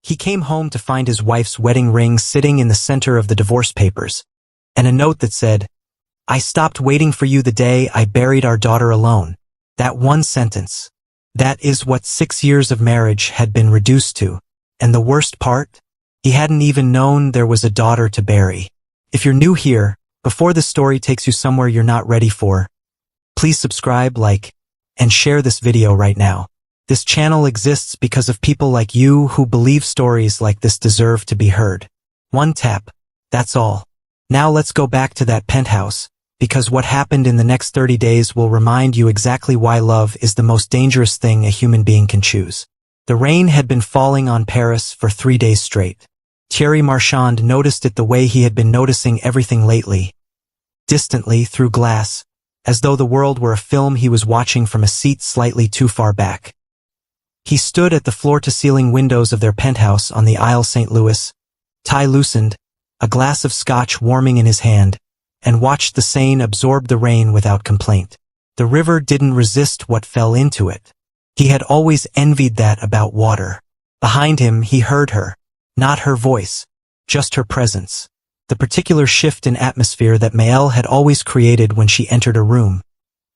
He came home to find his wife's wedding ring sitting in the center of the divorce papers, and a note that said, "I stopped waiting for you the day I buried our daughter alone." That one sentence. That is what 6 years of marriage had been reduced to. And the worst part? He hadn't even known there was a daughter to bury. If you're new here, before this story takes you somewhere you're not ready for, please subscribe, like, and share this video right now. This channel exists because of people like you who believe stories like this deserve to be heard. One tap. That's all. Now let's go back to that penthouse, because what happened in the next 30 days will remind you exactly why love is the most dangerous thing a human being can choose. The rain had been falling on Paris for 3 days straight. Thierry Marchand noticed it the way he had been noticing everything lately. Distantly, through glass, as though the world were a film he was watching from a seat slightly too far back. He stood at the floor-to-ceiling windows of their penthouse on the Isle St. Louis, tie loosened, a glass of scotch warming in his hand, and watched the Seine absorb the rain without complaint. The river didn't resist what fell into it. He had always envied that about water. Behind him, he heard her. Not her voice, just her presence. The particular shift in atmosphere that Maëlle had always created when she entered a room.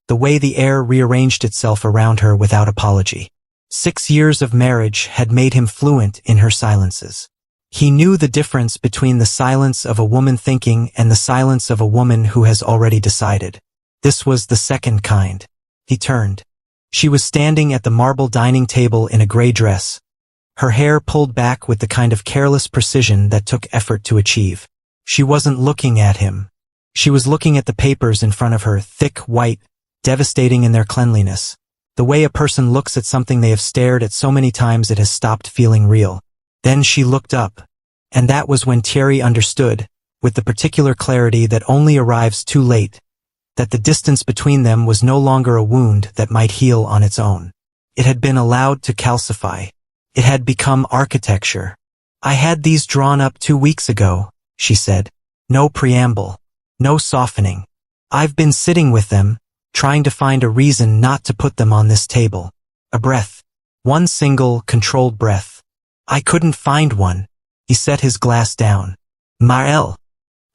The way the air rearranged itself around her without apology. 6 years of marriage had made him fluent in her silences. He knew the difference between the silence of a woman thinking and the silence of a woman who has already decided. This was the second kind. He turned. She was standing at the marble dining table in a gray dress, her hair pulled back with the kind of careless precision that took effort to achieve. She wasn't looking at him. She was looking at the papers in front of her, thick, white, devastating in their cleanliness. The way a person looks at something they have stared at so many times it has stopped feeling real. Then she looked up. And that was when Thierry understood, with the particular clarity that only arrives too late, that the distance between them was no longer a wound that might heal on its own. It had been allowed to calcify. It had become architecture. "I had these drawn up 2 weeks ago," she said. No preamble. No softening. "I've been sitting with them, trying to find a reason not to put them on this table." A breath. One single, controlled breath. "I couldn't find one." He set his glass down. "Maëlle,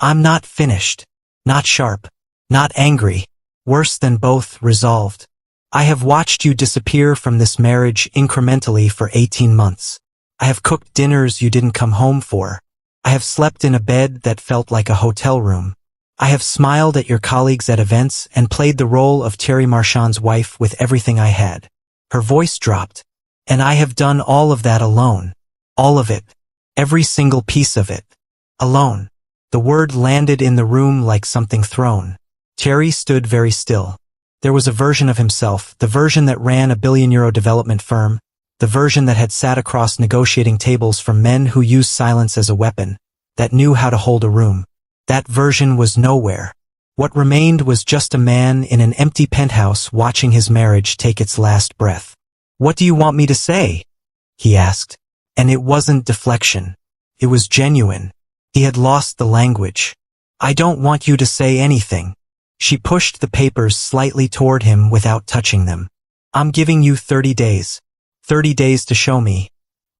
I'm not finished. Not sharp. Not angry. Worse than both, resolved. I have watched you disappear from this marriage incrementally for 18 months. I have cooked dinners you didn't come home for. I have slept in a bed that felt like a hotel room. I have smiled at your colleagues at events and played the role of Thierry Marchand's wife with everything I had." Her voice dropped. "And I have done all of that alone. All of it. Every single piece of it. Alone." The word landed in the room like something thrown. Thierry stood very still. There was a version of himself, the version that ran a billion-euro development firm, the version that had sat across negotiating tables from men who used silence as a weapon, that knew how to hold a room. That version was nowhere. What remained was just a man in an empty penthouse watching his marriage take its last breath. "What do you want me to say?" he asked. And it wasn't deflection. It was genuine. He had lost the language. "I don't want you to say anything." She pushed the papers slightly toward him without touching them. "I'm giving you 30 days. 30 days to show me.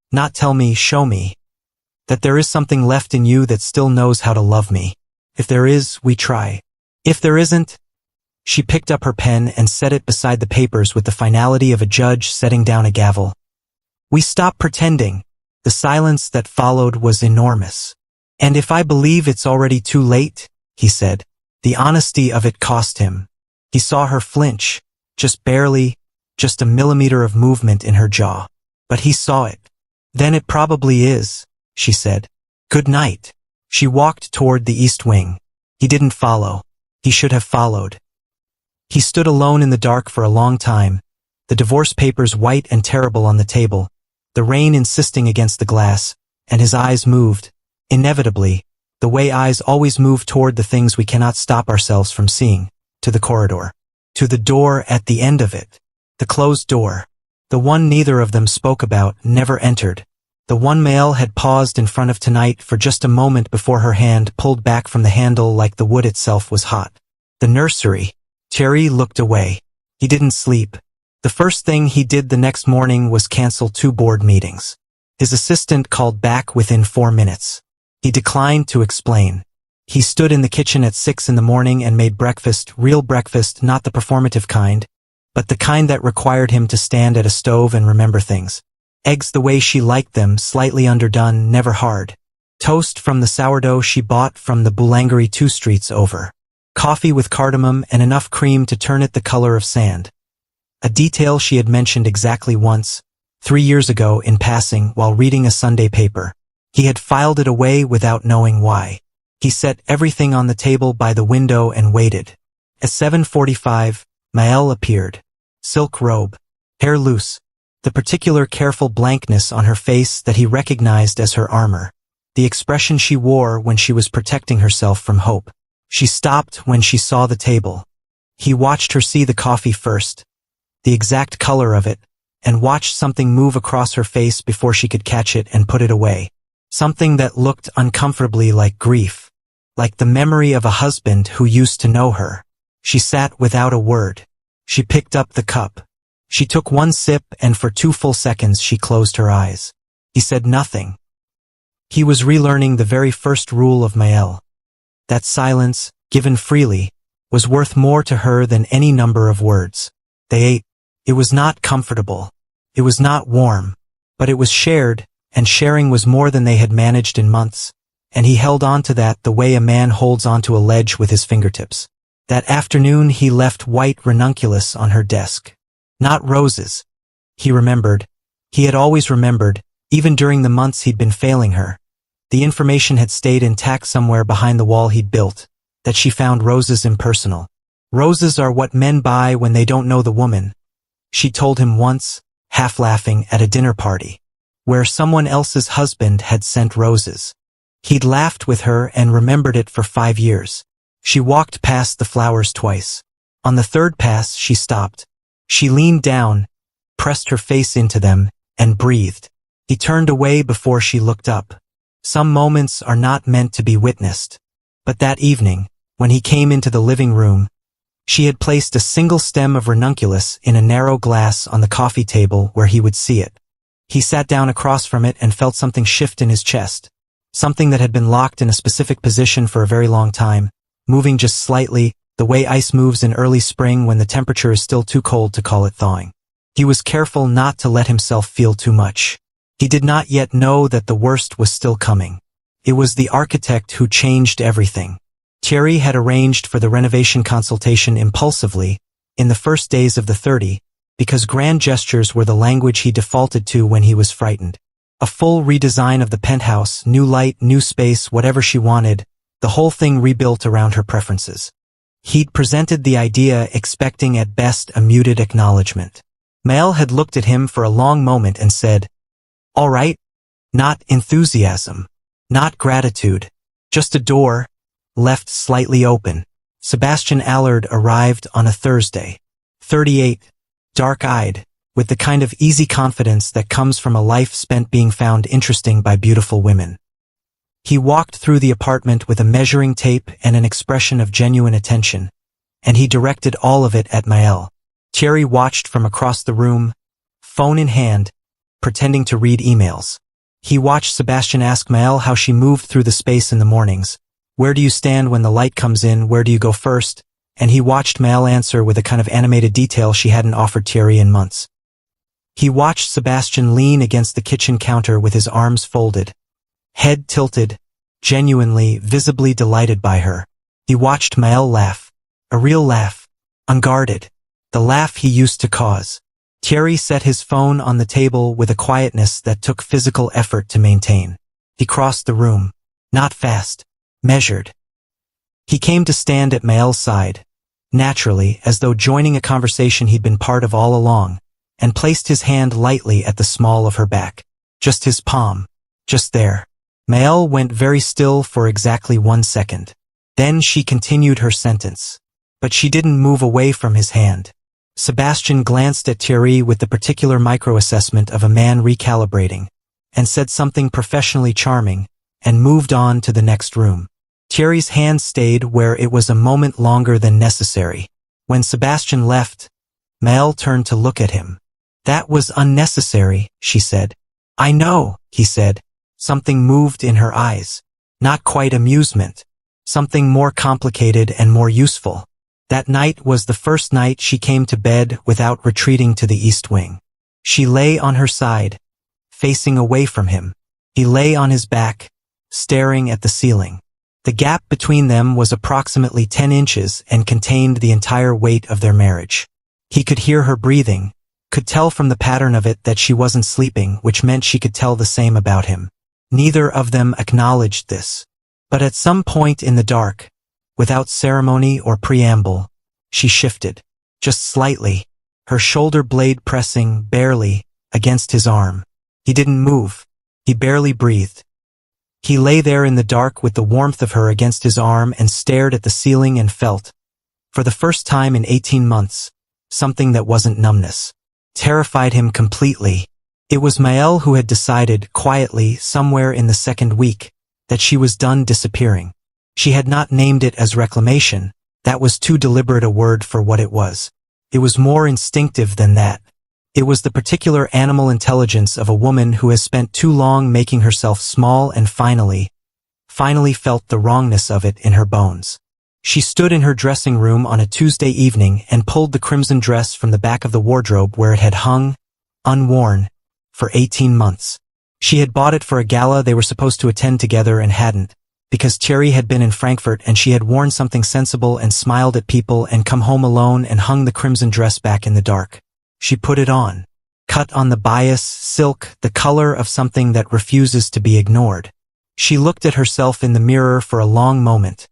Not tell me, show me. That there is something left in you that still knows how to love me. If there is, we try. If there isn't..." She picked up her pen and set it beside the papers with the finality of a judge setting down a gavel. "We stop pretending." The silence that followed was enormous. "And if I believe it's already too late," he said. The honesty of it cost him. He saw her flinch, just barely, just a millimeter of movement in her jaw. But he saw it. "Then it probably is," she said. "Good night." She walked toward the east wing. He didn't follow. He should have followed. He stood alone in the dark for a long time, the divorce papers white and terrible on the table, the rain insisting against the glass, and his eyes moved, inevitably, the way eyes always move toward the things we cannot stop ourselves from seeing, to the corridor, to the door at the end of it, the closed door, the one neither of them spoke about, never entered, the one Maëlle had paused in front of tonight for just a moment before her hand pulled back from the handle like the wood itself was hot. The nursery. Thierry looked away. He didn't sleep. The first thing he did the next morning was cancel 2 board meetings. His assistant called back within 4 minutes. He declined to explain. He stood in the kitchen at 6 in the morning and made breakfast, real breakfast, not the performative kind, but the kind that required him to stand at a stove and remember things. Eggs the way she liked them, slightly underdone, never hard. Toast from the sourdough she bought from the boulangerie 2 streets over. Coffee with cardamom and enough cream to turn it the color of sand. A detail she had mentioned exactly once, 3 years ago in passing while reading a Sunday paper. He had filed it away without knowing why. He set everything on the table by the window and waited. At 7:45, Maëlle appeared. Silk robe. Hair loose. The particular careful blankness on her face that he recognized as her armor. The expression she wore when she was protecting herself from hope. She stopped when she saw the table. He watched her see the coffee first, the exact color of it, and watched something move across her face before she could catch it and put it away. Something that looked uncomfortably like grief, like the memory of a husband who used to know her. She sat without a word. She picked up the cup. She took one sip and for 2 full seconds she closed her eyes. He said nothing. He was relearning the very first rule of Maëlle. That silence, given freely, was worth more to her than any number of words. They ate. It was not comfortable. It was not warm. But it was shared, and sharing was more than they had managed in months. And he held on to that the way a man holds onto a ledge with his fingertips. That afternoon he left white ranunculus on her desk. Not roses. He remembered. He had always remembered, even during the months he'd been failing her. The information had stayed intact somewhere behind the wall he'd built, that she found roses impersonal. Roses are what men buy when they don't know the woman, she told him once, half laughing, at a dinner party, where someone else's husband had sent roses. He'd laughed with her and remembered it for 5 years. She walked past the flowers twice. On the third pass she stopped. She leaned down, pressed her face into them, and breathed. He turned away before she looked up. Some moments are not meant to be witnessed. But that evening, when he came into the living room, she had placed a single stem of ranunculus in a narrow glass on the coffee table where he would see it. He sat down across from it and felt something shift in his chest. Something that had been locked in a specific position for a very long time, moving just slightly, the way ice moves in early spring when the temperature is still too cold to call it thawing. He was careful not to let himself feel too much. He did not yet know that the worst was still coming. It was the architect who changed everything. Thierry had arranged for the renovation consultation impulsively, in the first days of the 30, because grand gestures were the language he defaulted to when he was frightened. A full redesign of the penthouse, new light, new space, whatever she wanted, the whole thing rebuilt around her preferences. He'd presented the idea expecting at best a muted acknowledgement. Maëlle had looked at him for a long moment and said, "All right." Not enthusiasm. Not gratitude. Just a door, left slightly open. Sebastian Allard arrived on a Thursday. 38, dark-eyed, with the kind of easy confidence that comes from a life spent being found interesting by beautiful women. He walked through the apartment with a measuring tape and an expression of genuine attention, and he directed all of it at Maëlle. Thierry watched from across the room, phone in hand, pretending to read emails. He watched Sebastian ask Maëlle how she moved through the space in the mornings. Where do you stand when the light comes in? Where do you go first? And he watched Maëlle answer with a kind of animated detail she hadn't offered Thierry in months. He watched Sebastian lean against the kitchen counter with his arms folded, head tilted, genuinely, visibly delighted by her. He watched Maëlle laugh. A real laugh. Unguarded. The laugh he used to cause. Thierry set his phone on the table with a quietness that took physical effort to maintain. He crossed the room. Not fast. Measured. He came to stand at Maëlle's side, naturally, as though joining a conversation he'd been part of all along, and placed his hand lightly at the small of her back. Just his palm. Just there. Maëlle went very still for exactly 1 second. Then she continued her sentence. But she didn't move away from his hand. Sebastian glanced at Thierry with the particular micro-assessment of a man recalibrating, and said something professionally charming, and moved on to the next room. Thierry's hand stayed where it was a moment longer than necessary. When Sebastian left, Maëlle turned to look at him. "That was unnecessary," she said. "I know," he said. Something moved in her eyes. Not quite amusement. Something more complicated and more useful. That night was the first night she came to bed without retreating to the east wing. She lay on her side, facing away from him. He lay on his back, staring at the ceiling. The gap between them was approximately 10 inches and contained the entire weight of their marriage. He could hear her breathing, could tell from the pattern of it that she wasn't sleeping, which meant she could tell the same about him. Neither of them acknowledged this. But at some point in the dark, without ceremony or preamble, she shifted, just slightly, her shoulder blade pressing, barely, against his arm. He didn't move. He barely breathed. He lay there in the dark with the warmth of her against his arm and stared at the ceiling and felt, for the first time in 18 months, something that wasn't numbness. Terrified him completely. It was Maëlle who had decided, quietly, somewhere in the second week, that she was done disappearing. She had not named it as reclamation. That was too deliberate a word for what it was. It was more instinctive than that. It was the particular animal intelligence of a woman who has spent too long making herself small and finally felt the wrongness of it in her bones. She stood in her dressing room on a Tuesday evening and pulled the crimson dress from the back of the wardrobe where it had hung, unworn, for 18 months. She had bought it for a gala they were supposed to attend together and hadn't, because Thierry had been in Frankfurt and she had worn something sensible and smiled at people and come home alone and hung the crimson dress back in the dark. She put it on. Cut on the bias, silk, the color of something that refuses to be ignored. She looked at herself in the mirror for a long moment.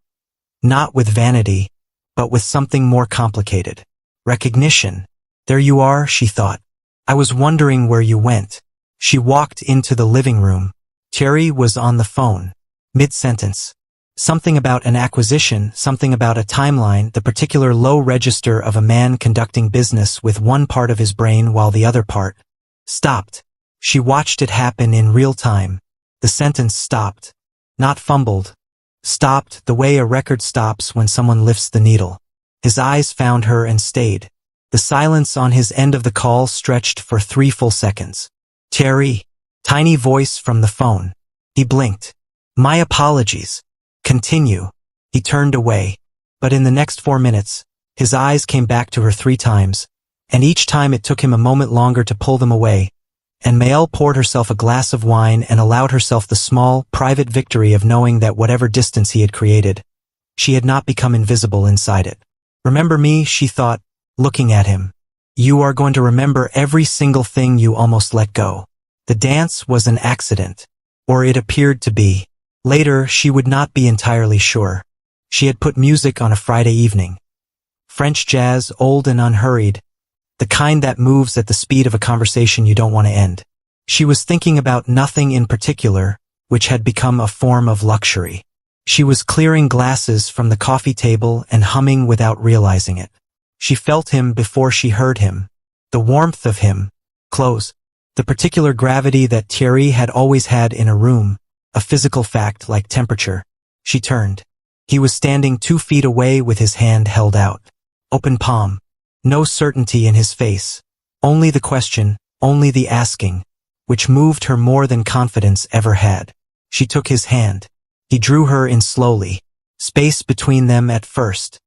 Not with vanity, but with something more complicated. Recognition. There you are, she thought. I was wondering where you went. She walked into the living room. Thierry was on the phone. Mid-sentence. Something about an acquisition, something about a timeline, the particular low register of a man conducting business with one part of his brain while the other part stopped. She watched it happen in real time. The sentence stopped. Not fumbled. Stopped the way a record stops when someone lifts the needle. His eyes found her and stayed. The silence on his end of the call stretched for 3 full seconds. Thierry. Tiny voice from the phone. He blinked. My apologies. Continue. He turned away. But in the next 4 minutes, his eyes came back to her 3 times, and each time it took him a moment longer to pull them away, and Maëlle poured herself a glass of wine and allowed herself the small, private victory of knowing that whatever distance he had created, she had not become invisible inside it. Remember me, she thought, looking at him. You are going to remember every single thing you almost let go. The dance was an accident. Or it appeared to be. Later, she would not be entirely sure. She had put music on a Friday evening. French jazz, old and unhurried. The kind that moves at the speed of a conversation you don't want to end. She was thinking about nothing in particular, which had become a form of luxury. She was clearing glasses from the coffee table and humming without realizing it. She felt him before she heard him. The warmth of him. Close. The particular gravity that Thierry had always had in a room. A physical fact like temperature. She turned. He was standing 2 feet away with his hand held out. Open palm. No certainty in his face. Only the question, only the asking, which moved her more than confidence ever had. She took his hand. He drew her in slowly. Space between them at first.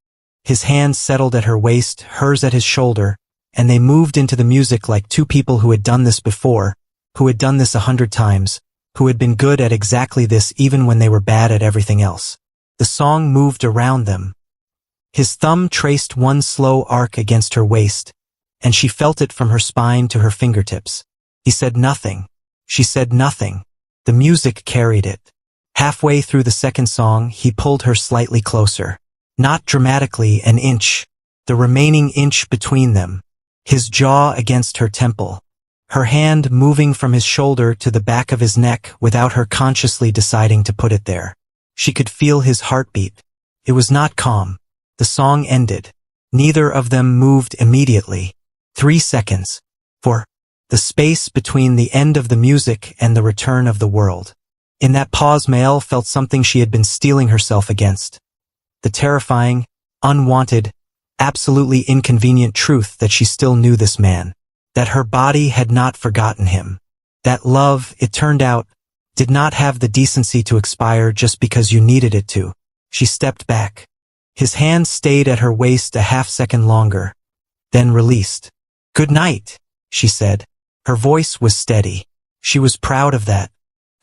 His hand settled at her waist, hers at his shoulder, and they moved into the music like 2 people who had done this before, who had done this 100 times, who had been good at exactly this even when they were bad at everything else. The song moved around them. His thumb traced one slow arc against her waist, and she felt it from her spine to her fingertips. He said nothing. She said nothing. The music carried it. Halfway through the second song, he pulled her slightly closer. Not dramatically, an inch. The remaining inch between them. His jaw against her temple. Her hand moving from his shoulder to the back of his neck without her consciously deciding to put it there. She could feel his heartbeat. It was not calm. The song ended. Neither of them moved immediately. 3 seconds. For the space between the end of the music and the return of the world. In that pause, Maëlle felt something she had been steeling herself against. The terrifying, unwanted, absolutely inconvenient truth that she still knew this man. That her body had not forgotten him. That love, it turned out, did not have the decency to expire just because you needed it to. She stepped back. His hand stayed at her waist a half-second longer, then released. "Good night," she said. Her voice was steady. She was proud of that.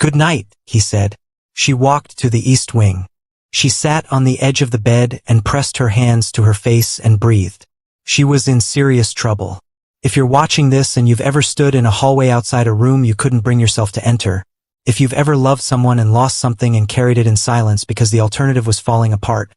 "Good night," he said. She walked to the east wing. She sat on the edge of the bed and pressed her hands to her face and breathed. She was in serious trouble. If you're watching this and you've ever stood in a hallway outside a room you couldn't bring yourself to enter, if you've ever loved someone and lost something and carried it in silence because the alternative was falling apart,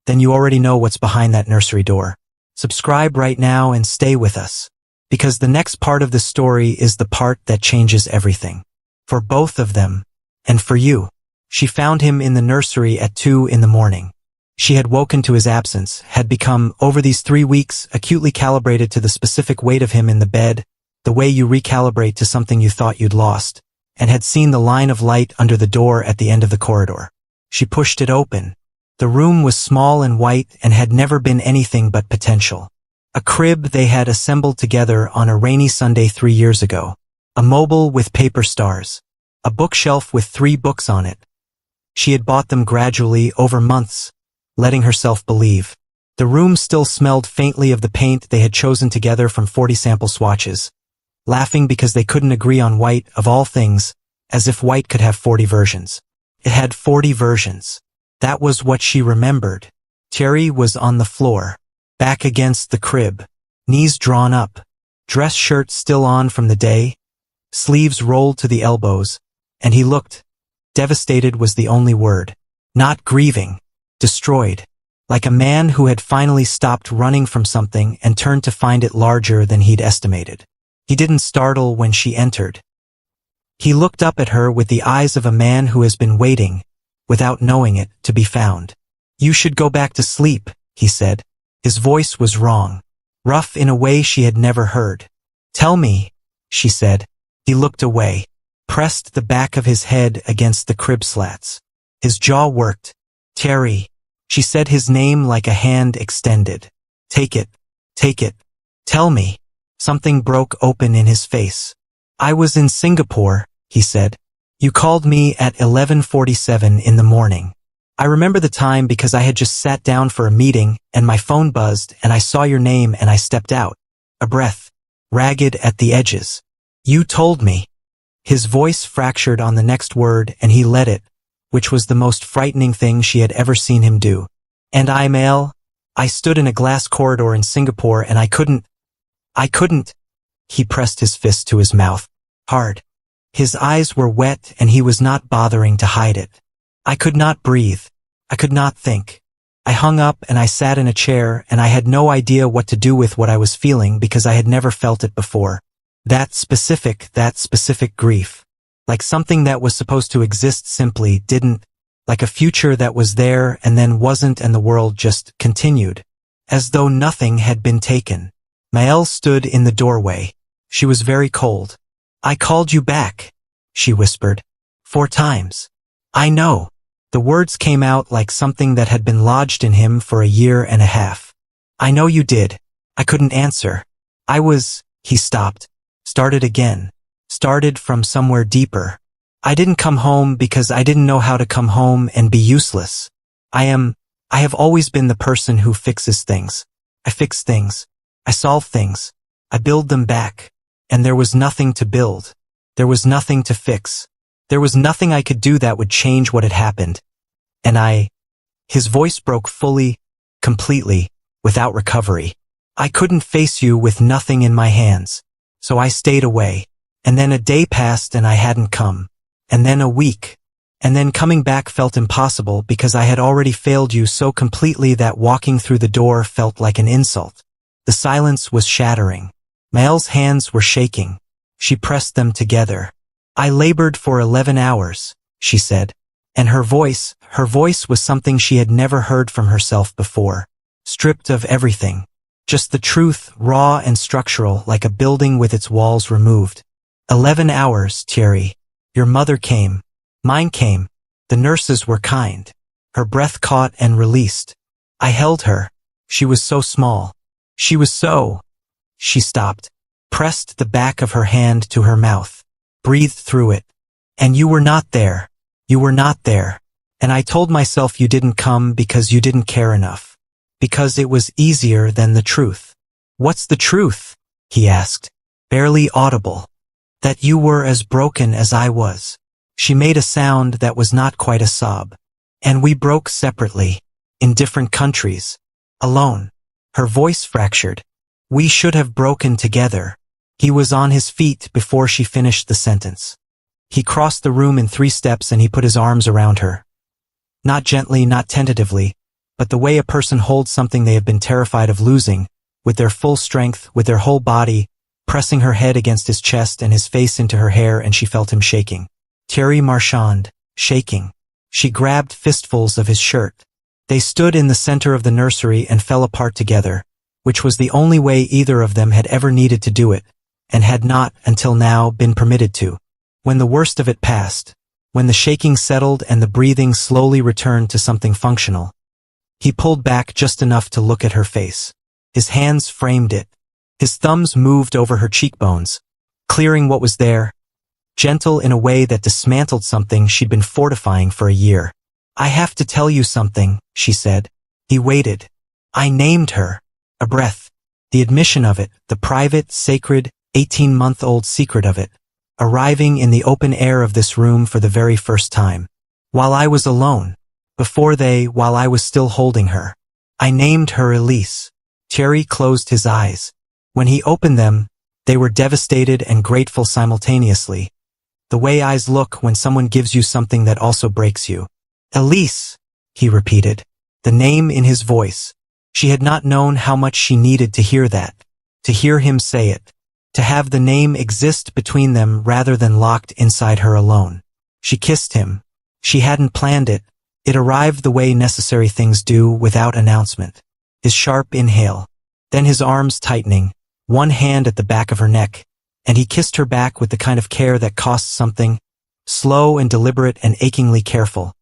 then you already know what's behind that nursery door. Subscribe right now and stay with us, because the next part of the story is the part that changes everything. For both of them, and for you. She found him in the nursery at 2 in the morning. She had woken to his absence, had become, over these 3 weeks, acutely calibrated to the specific weight of him in the bed, the way you recalibrate to something you thought you'd lost, and had seen the line of light under the door at the end of the corridor. She pushed it open. The room was small and white and had never been anything but potential. A crib they had assembled together on a rainy Sunday 3 years ago. A mobile with paper stars. A bookshelf with 3 books on it. She had bought them gradually over months, letting herself believe. The room still smelled faintly of the paint they had chosen together from 40 sample swatches, laughing because they couldn't agree on white, of all things, as if white could have 40 versions. It had 40 versions. That was what she remembered. Terry was on the floor, back against the crib, knees drawn up, dress shirt still on from the day, sleeves rolled to the elbows, and he looked. Devastated was the only word. Not grieving. Destroyed. Like a man who had finally stopped running from something and turned to find it larger than he'd estimated. He didn't startle when she entered. He looked up at her with the eyes of a man who has been waiting, without knowing it, to be found. "You should go back to sleep," he said. His voice was wrong, rough in a way she had never heard. "Tell me," she said. He looked away, pressed the back of his head against the crib slats. His jaw worked. "Terry." She said his name like a hand extended. Take it. Tell me." Something broke open in his face. "I was in Singapore," he said. "You called me at 11:47 in the morning. I remember the time because I had just sat down for a meeting and my phone buzzed and I saw your name and I stepped out. A breath, ragged at the edges. You told me." His voice fractured on the next word and he let it, which was the most frightening thing she had ever seen him do. "And I stood in a glass corridor in Singapore and I couldn't. He pressed his fist to his mouth, hard. His eyes were wet and he was not bothering to hide it. "I could not breathe. I could not think. I hung up and I sat in a chair and I had no idea what to do with what I was feeling because I had never felt it before. That specific grief. Like something that was supposed to exist simply didn't. Like a future that was there and then wasn't and the world just continued. As though nothing had been taken." Maëlle stood in the doorway. She was very cold. "I called you back," she whispered. 4 times. "I know." The words came out like something that had been lodged in him for a year and a half. "I know you did. I couldn't answer. He stopped. Started again. Started from somewhere deeper. "I didn't come home because I didn't know how to come home and be useless. I have always been the person who fixes things. I fix things. I solve things. I build them back. And there was nothing to build. There was nothing to fix. There was nothing I could do that would change what had happened. And His voice broke fully, completely, without recovery. "I couldn't face you with nothing in my hands. So I stayed away. And then a day passed and I hadn't come. And then a week. And then coming back felt impossible because I had already failed you so completely that walking through the door felt like an insult." The silence was shattering. Maëlle's hands were shaking. She pressed them together. "I labored for 11 hours, she said. And her voice was something she had never heard from herself before. Stripped of everything. Just the truth, raw and structural, like a building with its walls removed. 11 hours, Thierry. Your mother came. Mine came. The nurses were kind. Her breath caught and released. I held her. She was so small. She stopped. Pressed the back of her hand to her mouth. breathed through it. And you were not there. You were not there. And I told myself you didn't come because you didn't care enough. Because it was easier than the truth. What's the truth? He asked, barely audible. That you were as broken as I was. She made a sound that was not quite a sob. And we broke separately. In different countries. Alone. Her voice fractured. We should have broken together. He was on his feet before she finished the sentence. He crossed the room in 3 steps and he put his arms around her. Not gently, not tentatively, but the way a person holds something they have been terrified of losing, with their full strength, with their whole body, pressing her head against his chest and his face into her hair, and she felt him shaking. Thierry Marchand, shaking. She grabbed fistfuls of his shirt. They stood in the center of the nursery and fell apart together, which was the only way either of them had ever needed to do it, and had not, until now, been permitted to. When the worst of it passed, when the shaking settled and the breathing slowly returned to something functional, he pulled back just enough to look at her face. His hands framed it. His thumbs moved over her cheekbones, clearing what was there, gentle in a way that dismantled something she'd been fortifying for a year. I have to tell you something, she said. He waited. I named her. A breath. The admission of it, the private, sacred, 18-month-old secret of it, arriving in the open air of this room for the very first time. While I was alone. While I was still holding her. I named her Elise. Thierry closed his eyes. When he opened them, they were devastated and grateful simultaneously. The way eyes look when someone gives you something that also breaks you. Elise, he repeated, the name in his voice. She had not known how much she needed to hear that, to hear him say it, to have the name exist between them rather than locked inside her alone. She kissed him. She hadn't planned it. It arrived the way necessary things do, without announcement. His sharp inhale, then his arms tightening, one hand at the back of her neck, and he kissed her back with the kind of care that costs something, slow and deliberate and achingly careful,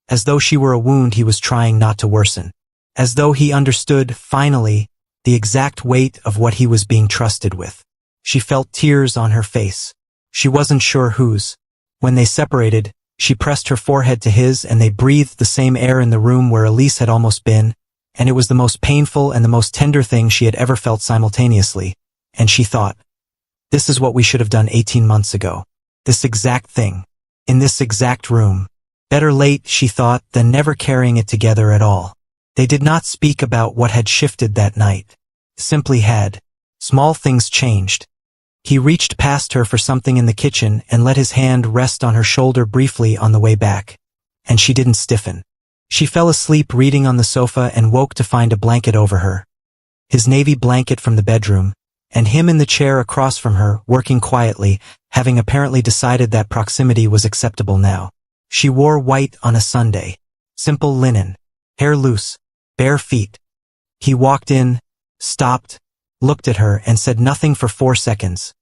as though she were a wound he was trying not to worsen, as though he understood, finally, the exact weight of what he was being trusted with. She felt tears on her face. She wasn't sure whose. When they separated, she pressed her forehead to his and they breathed the same air in the room where Elise had almost been, and it was the most painful and the most tender thing she had ever felt simultaneously, and she thought, this is what we should have done 18 months ago. This exact thing. In this exact room. Better late, she thought, than never carrying it together at all. They did not speak about what had shifted that night. Simply had. Small things changed. He reached past her for something in the kitchen and let his hand rest on her shoulder briefly on the way back. And she didn't stiffen. She fell asleep reading on the sofa and woke to find a blanket over her. His navy blanket from the bedroom, and him in the chair across from her, working quietly, having apparently decided that proximity was acceptable now. She wore white on a Sunday. Simple linen. Hair loose. Bare feet. He walked in, stopped, looked at her and said nothing for 4 seconds.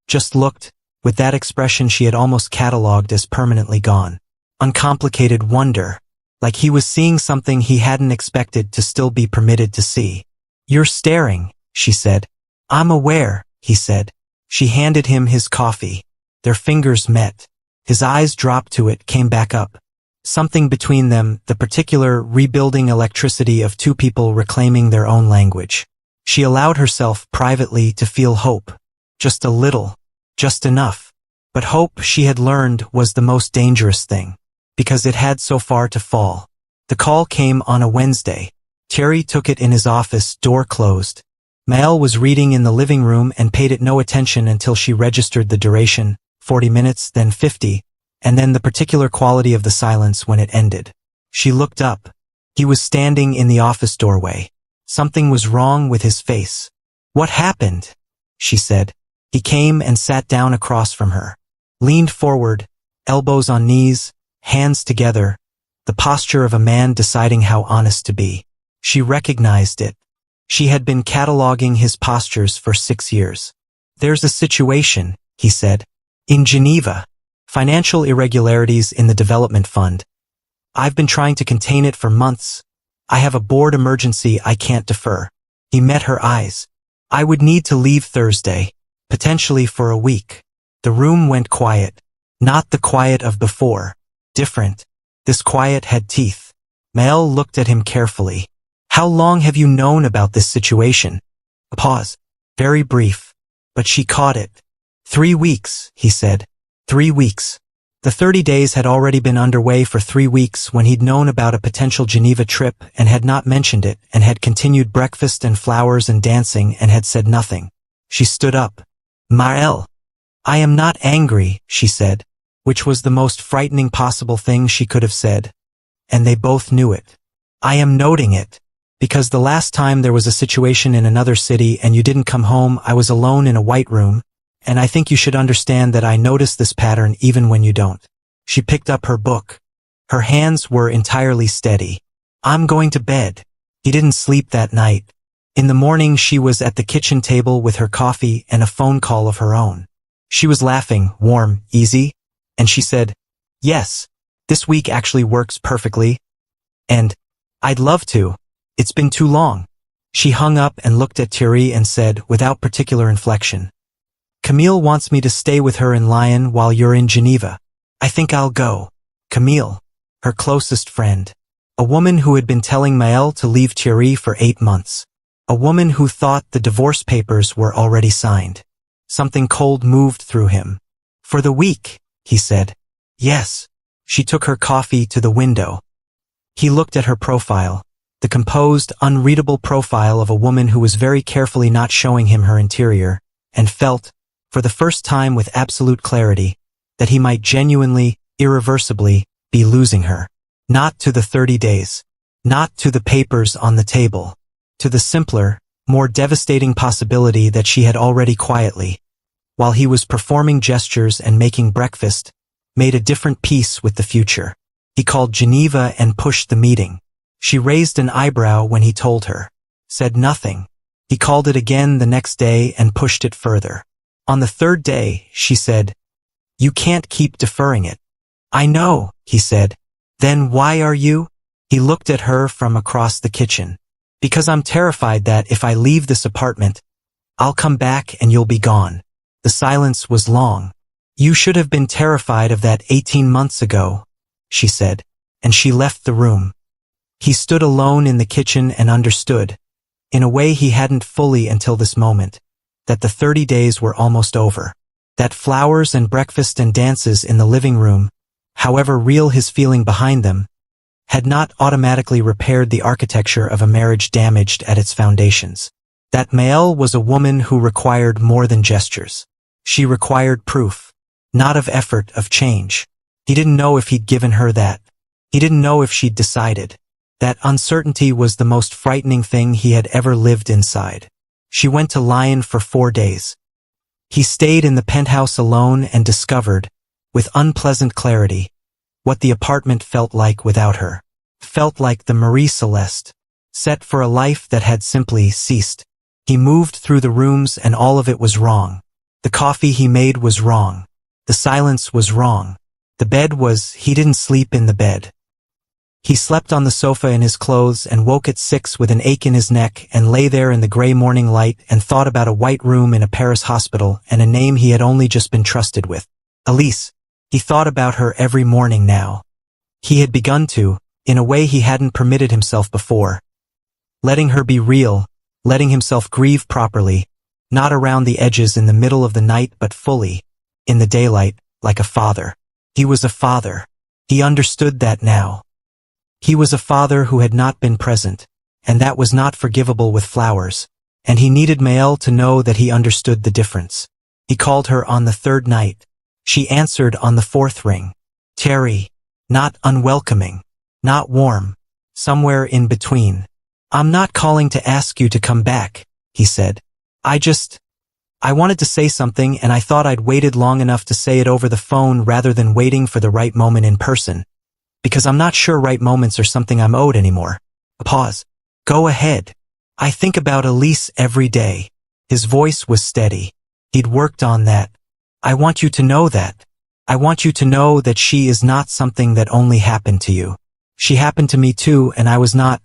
Just looked, with that expression she had almost catalogued as permanently gone. Uncomplicated wonder. Like he was seeing something he hadn't expected to still be permitted to see. You're staring, she said. I'm aware, he said. She handed him his coffee. Their fingers met. His eyes dropped to it, came back up. Something between them, the particular rebuilding electricity of two people reclaiming their own language. She allowed herself privately to feel hope. Just a little. Just enough. But hope, she had learned, was the most dangerous thing. Because it had so far to fall. The call came on a Wednesday. Thierry took it in his office, door closed. Maëlle was reading in the living room and paid it no attention until she registered the duration, 40 minutes, then 50, and then the particular quality of the silence when it ended. She looked up. He was standing in the office doorway. Something was wrong with his face. What happened? She said. He came and sat down across from her. Leaned forward, elbows on knees, hands together, the posture of a man deciding how honest to be. She recognized it. She had been cataloging his postures for 6 years. There's a situation, he said. In Geneva. Financial irregularities in the development fund. I've been trying to contain it for months. I have a board emergency I can't defer. He met her eyes. I would need to leave Thursday, potentially for a week. The room went quiet. Not the quiet of before. Different. This quiet had teeth. Mael looked at him carefully. How long have you known about this situation? A pause. Very brief. But she caught it. 3 weeks, he said. 3 weeks. The 30 days had already been underway for 3 weeks when he'd known about a potential Geneva trip and had not mentioned it and had continued breakfast and flowers and dancing and had said nothing. She stood up. Mael. I am not angry, she said, which was the most frightening possible thing she could have said. And they both knew it. I am noting it. Because the last time there was a situation in another city and you didn't come home, I was alone in a white room, and I think you should understand that I notice this pattern even when you don't. She picked up her book. Her hands were entirely steady. I'm going to bed. He didn't sleep that night. In the morning she was at the kitchen table with her coffee and a phone call of her own. She was laughing, warm, easy, and she said, yes, this week actually works perfectly. And I'd love to. It's been too long. She hung up and looked at Thierry and said, without particular inflection, Camille wants me to stay with her in Lyon while you're in Geneva. I think I'll go. Camille, her closest friend. A woman who had been telling Mael to leave Thierry for 8 months. A woman who thought the divorce papers were already signed. Something cold moved through him. For the week, he said. Yes. She took her coffee to the window. He looked at her profile. The composed, unreadable profile of a woman who was very carefully not showing him her interior, and felt, for the first time with absolute clarity, that he might genuinely, irreversibly, be losing her. Not to the 30 days. Not to the papers on the table. To the simpler, more devastating possibility that she had already quietly, while he was performing gestures and making breakfast, made a different peace with the future. He called Geneva and pushed the meeting. She raised an eyebrow when he told her. Said nothing. He called it again the next day and pushed it further. On the 3rd day, she said, you can't keep deferring it. I know, he said. Then why are you? He looked at her from across the kitchen. Because I'm terrified that if I leave this apartment, I'll come back and you'll be gone. The silence was long. You should have been terrified of that 18 months ago, she said, and she left the room. He stood alone in the kitchen and understood, in a way he hadn't fully until this moment, that the 30 days were almost over. That flowers and breakfast and dances in the living room, however real his feeling behind them, had not automatically repaired the architecture of a marriage damaged at its foundations. That Mael was a woman who required more than gestures. She required proof, not of effort, of change. He didn't know if he'd given her that. He didn't know if she'd decided. That uncertainty was the most frightening thing he had ever lived inside. She went to Lyon for 4 days. He stayed in the penthouse alone and discovered, with unpleasant clarity, what the apartment felt like without her. Felt like the Marie Celeste, set for a life that had simply ceased. He moved through the rooms and all of it was wrong. The coffee he made was wrong. The silence was wrong. The bed was, he didn't sleep in the bed. He slept on the sofa in his clothes and woke at 6 with an ache in his neck and lay there in the gray morning light and thought about a white room in a Paris hospital and a name he had only just been trusted with. Elise. He thought about her every morning now. He had begun to, in a way he hadn't permitted himself before. Letting her be real, letting himself grieve properly, not around the edges in the middle of the night but fully, in the daylight, like a father. He was a father. He understood that now. He was a father who had not been present, and that was not forgivable with flowers, and he needed Mael to know that he understood the difference. He called her on the 3rd night. She answered on the 4th ring. Thierry. Not unwelcoming. Not warm. Somewhere in between. I'm not calling to ask you to come back, he said. I wanted to say something and I thought I'd waited long enough to say it over the phone rather than waiting for the right moment in person. Because I'm not sure right moments are something I'm owed anymore. A pause. Go ahead. I think about Elise every day. His voice was steady. He'd worked on that. I want you to know that. I want you to know that she is not something that only happened to you. She happened to me too, and I was not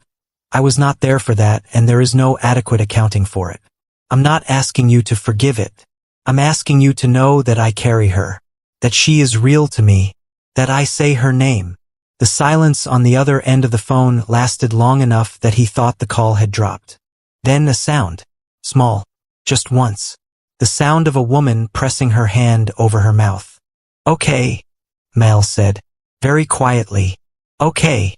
there for that, and there is no adequate accounting for it. I'm not asking you to forgive it. I'm asking you to know that I carry her, that she is real to me, that I say her name." The silence on the other end of the phone lasted long enough that he thought the call had dropped. Then a sound. Small. Just once. The sound of a woman pressing her hand over her mouth. "Okay," Mel said, very quietly. "Okay,"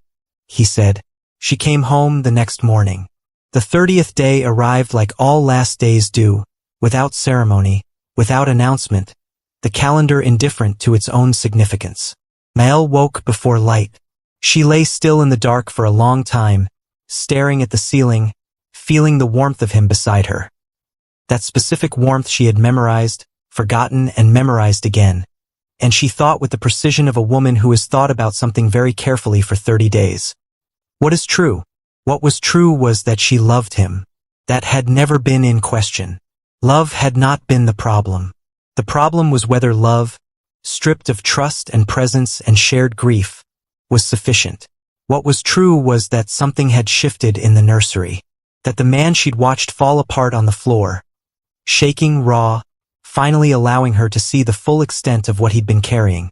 he said. She came home the next morning. The 30th day arrived like all last days do, without ceremony, without announcement, the calendar indifferent to its own significance. Mel woke before light. She lay still in the dark for a long time, staring at the ceiling, feeling the warmth of him beside her. That specific warmth she had memorized, forgotten, and memorized again. And she thought with the precision of a woman who has thought about something very carefully for 30 days. What is true? What was true was that she loved him. That had never been in question. Love had not been the problem. The problem was whether love, stripped of trust and presence and shared grief, was sufficient. What was true was that something had shifted in the nursery. That the man she'd watched fall apart on the floor, shaking, raw, finally allowing her to see the full extent of what he'd been carrying,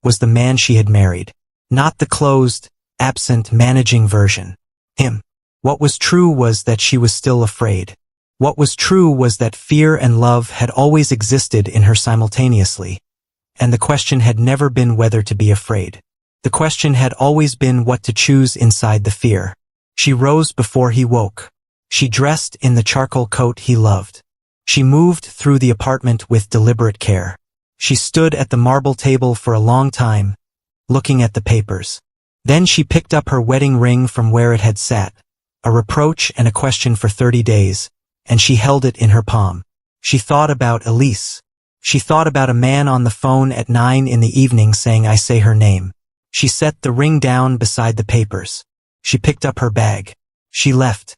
was the man she had married. Not the closed, absent, managing version. Him. What was true was that she was still afraid. What was true was that fear and love had always existed in her simultaneously. And the question had never been whether to be afraid. The question had always been what to choose inside the fear. She rose before he woke. She dressed in the charcoal coat he loved. She moved through the apartment with deliberate care. She stood at the marble table for a long time, looking at the papers. Then she picked up her wedding ring from where it had sat, a reproach and a question for 30 days, and she held it in her palm. She thought about Elise. She thought about a man on the phone at 9 in the evening saying I say her name. She set the ring down beside the papers. She picked up her bag. She left.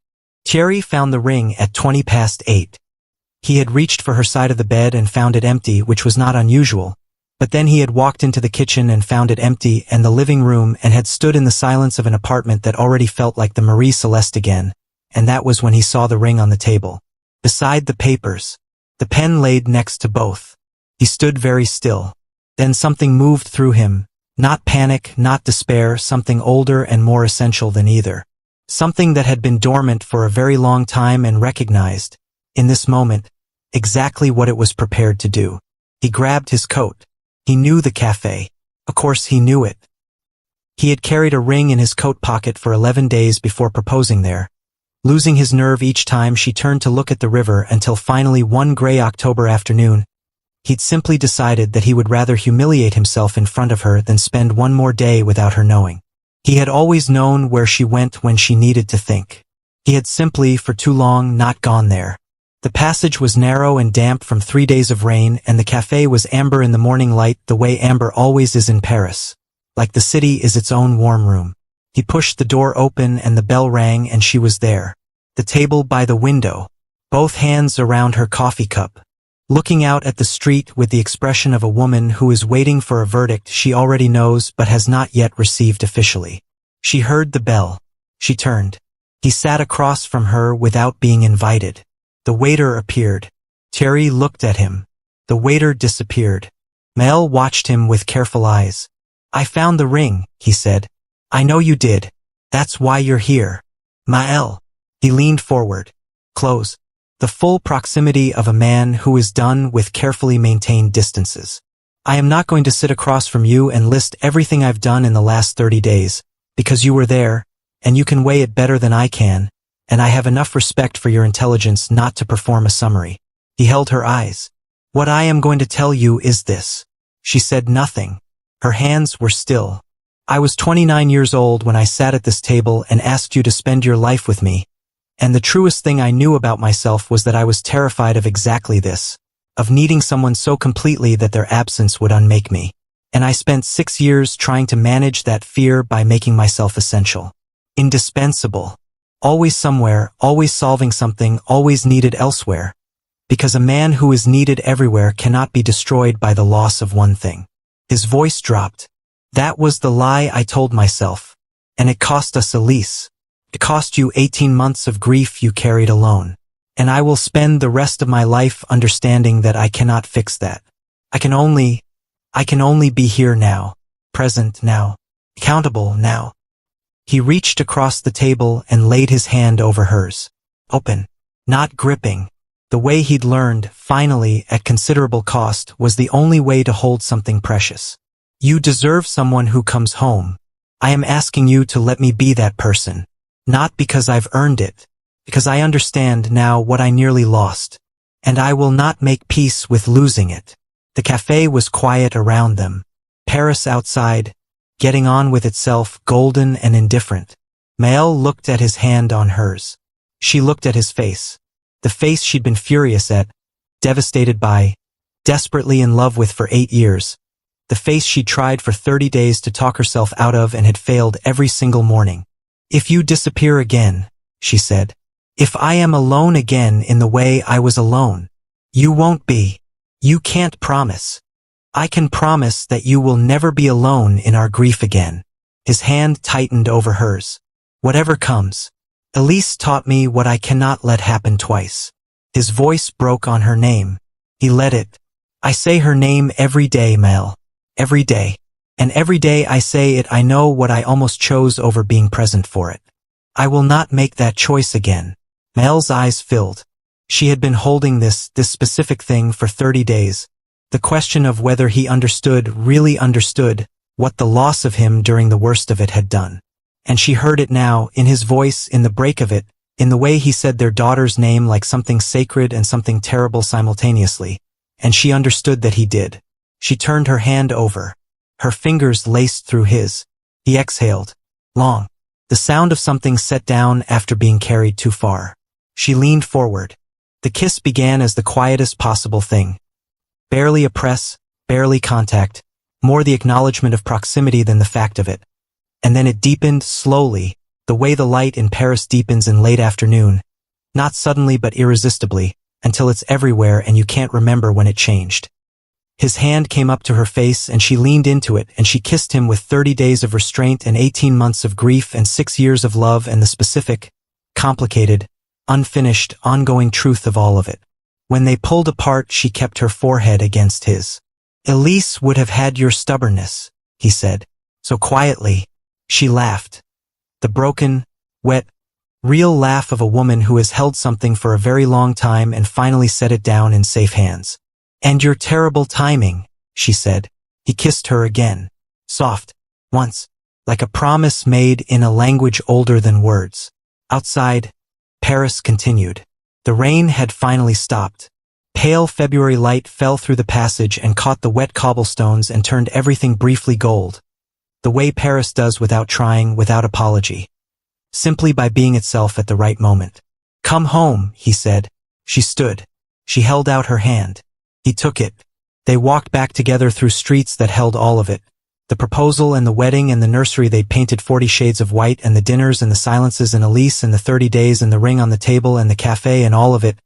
Thierry found the ring at 20 past 8. He had reached for her side of the bed and found it empty, which was not unusual. But then he had walked into the kitchen and found it empty, and the living room, and had stood in the silence of an apartment that already felt like the Marie Celeste again, and that was when he saw the ring on the table. Beside the papers. The pen laid next to both. He stood very still. Then something moved through him. Not panic, not despair, something older and more essential than either. Something that had been dormant for a very long time and recognized, in this moment, exactly what it was prepared to do. He grabbed his coat. He knew the cafe. Of course he knew it. He had carried a ring in his coat pocket for 11 days before proposing there. Losing his nerve each time she turned to look at the river until finally one gray October afternoon, he'd simply decided that he would rather humiliate himself in front of her than spend one more day without her knowing. He had always known where she went when she needed to think. He had simply, for too long, not gone there. The passage was narrow and damp from 3 days of rain, and the cafe was amber in the morning light the way amber always is in Paris. Like the city is its own warm room. He pushed the door open and the bell rang and she was there. The table by the window, both hands around her coffee cup, looking out at the street with the expression of a woman who is waiting for a verdict she already knows but has not yet received officially. She heard the bell. She turned. He sat across from her without being invited. The waiter appeared. Thierry looked at him. The waiter disappeared. Mel watched him with careful eyes. "I found the ring," he said. "I know you did. That's why you're here." Mael. He leaned forward. Close. The full proximity of a man who is done with carefully maintained distances. "I am not going to sit across from you and list everything I've done in the last 30 days, because you were there, and you can weigh it better than I can, and I have enough respect for your intelligence not to perform a summary." He held her eyes. "What I am going to tell you is this." She said nothing. Her hands were still. "I was 29 years old when I sat at this table and asked you to spend your life with me. And the truest thing I knew about myself was that I was terrified of exactly this, of needing someone so completely that their absence would unmake me. And I spent 6 years trying to manage that fear by making myself essential. Indispensable. Always somewhere, always solving something, always needed elsewhere. Because a man who is needed everywhere cannot be destroyed by the loss of one thing." His voice dropped. "That was the lie I told myself. And it cost us Elise. It cost you 18 months of grief you carried alone. And I will spend the rest of my life understanding that I cannot fix that. I can only be here now, present now, accountable now. He reached across the table and laid his hand over hers. Open, not gripping. The way he'd learned, finally, at considerable cost, was the only way to hold something precious. You deserve someone who comes home. I am asking you to let me be that person. Not because I've earned it, because I understand now what I nearly lost. And I will not make peace with losing it. The cafe was quiet around them. Paris outside, getting on with itself, golden and indifferent. Maëlle looked at his hand on hers. She looked at his face. The face she'd been furious at, devastated by, desperately in love with for 8 years. The face she'd tried for 30 days to talk herself out of and had failed every single morning. If you disappear again, she said. If I am alone again in the way I was alone, you won't be. You can't promise. I can promise that you will never be alone in our grief again. His hand tightened over hers. Whatever comes. Elise taught me what I cannot let happen twice. His voice broke on her name. He let it. I say her name every day, Maëlle. Every day. And every day I say it, I know what I almost chose over being present for it. I will not make that choice again. Maëlle's eyes filled. She had been holding this specific thing for 30 days. The question of whether he really understood, what the loss of him during the worst of it had done. And she heard it now, in his voice, in the break of it, in the way he said their daughter's name like something sacred and something terrible simultaneously. And she understood that he did. She turned her hand over. Her fingers laced through his. He exhaled. Long. The sound of something set down after being carried too far. She leaned forward. The kiss began as the quietest possible thing. Barely a press, barely contact, more the acknowledgement of proximity than the fact of it. And then it deepened slowly, the way the light in Paris deepens in late afternoon, not suddenly but irresistibly, until it's everywhere and you can't remember when it changed. His hand came up to her face and she leaned into it and she kissed him with 30 days of restraint and 18 months of grief and 6 years of love and the specific, complicated, unfinished, ongoing truth of all of it. When they pulled apart, she kept her forehead against his. Elise would have had your stubbornness, he said, so quietly. She laughed. The broken, wet, real laugh of a woman who has held something for a very long time and finally set it down in safe hands. And your terrible timing, she said. He kissed her again. Soft. Once. Like a promise made in a language older than words. Outside, Paris continued. The rain had finally stopped. Pale February light fell through the passage and caught the wet cobblestones and turned everything briefly gold. The way Paris does without trying, without apology. Simply by being itself at the right moment. Come home, he said. She stood. She held out her hand. He took it. They walked back together through streets that held all of it. The proposal and the wedding and the nursery they'd painted 40 shades of white and the dinners and the silences and Elise and the 30 days and the ring on the table and the cafe and all of it.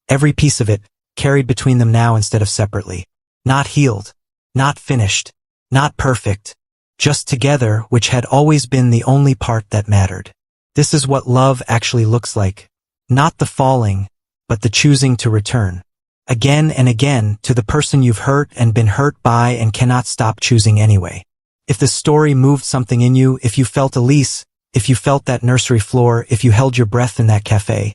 Every piece of it, carried between them now instead of separately. Not healed. Not finished. Not perfect. Just together, which had always been the only part that mattered. This is what love actually looks like. Not the falling, but the choosing to return. Again and again, to the person you've hurt and been hurt by and cannot stop choosing anyway. If the story moved something in you, if you felt Elise, if you felt that nursery floor, if you held your breath in that cafe,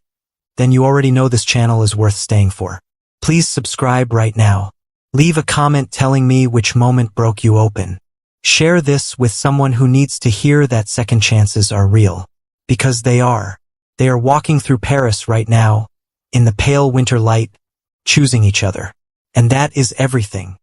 then you already know this channel is worth staying for. Please subscribe right now. Leave a comment telling me which moment broke you open. Share this with someone who needs to hear that second chances are real. Because they are. They are walking through Paris right now, in the pale winter light, choosing each other. And that is everything.